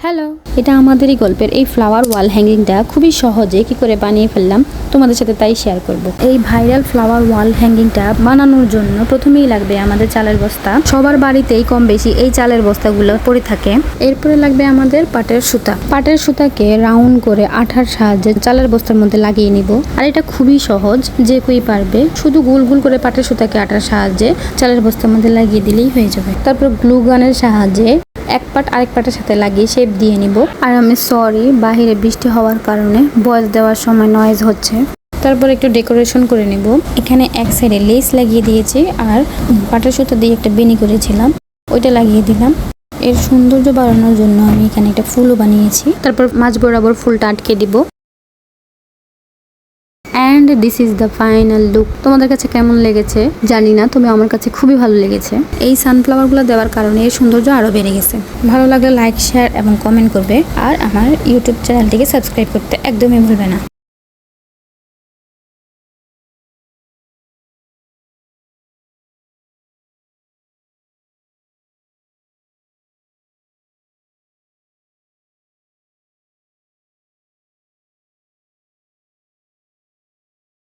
Hello, এটা আমাদেরই গল্পের এই ফ্লাওয়ার ওয়াল হ্যাঙ্গিংটা খুবই সহজে কি করে বানিয়ে ফেললাম তোমাদের সাথে তাই শেয়ার করব। এই ভাইরাল ফ্লাওয়ার ওয়াল হ্যাঙ্গিংটা বানানোর জন্য প্রথমেই লাগবে আমাদের চালের বস্তা। সবার বাড়িতেই কম বেশি এই চালের বস্তাগুলো পড়ে থাকে। এরপরে লাগবে আমাদের পাটের সুতা। পাটের সুতাকে রাউন্ড করে আঠার সাহায্যে চালের বস্তার মধ্যে লাগিয়ে নিব। আর এটা খুবই সহজ, যে কেউই পারবে। শুধু গোল গোল করে পাটের সুতাকে আঠার সাহায্যে চালের বস্তার মধ্যে লাগিয়ে দিলেই হয়ে যাবে। তারপর গ্লু গানের সাহায্যে এক পাট আরেক পাটের সাথে লাগিয়ে শেপ দিয়ে নিব। আর আমি সরি, বাহিরে বৃষ্টি হওয়ার কারণে ভয়েস দেওয়ার সময় নয়েজ হচ্ছে। তারপর একটু ডেকোরেশন করে নিব। এখানে এক সাইডে লেস লাগিয়ে দিয়েছি আর পাটের সুতা দিয়ে একটা বেনি করেছিলাম, ওইটা লাগিয়ে দিলাম। এর সৌন্দর্য বাড়ানোর জন্য আমি এখানে একটা ফুলও বানিয়েছি। তারপর মাঝ বরাবর ফুলটা আটকে দিব। And this is the final look. তোমাদের কাছে কেমন লেগেছে জানি না, তবে আমার কাছে খুবই ভালো লেগেছে। এই সানফ্লাওয়ারগুলো দেওয়ার কারণে এর সৌন্দর্য আরও বেড়ে গেছে। ভালো লাগলে লাইক, শেয়ার এবং কমেন্ট করবে। আর আমার ইউটিউব চ্যানেলটিকে সাবস্ক্রাইব করতে একদমই ভুলবে না।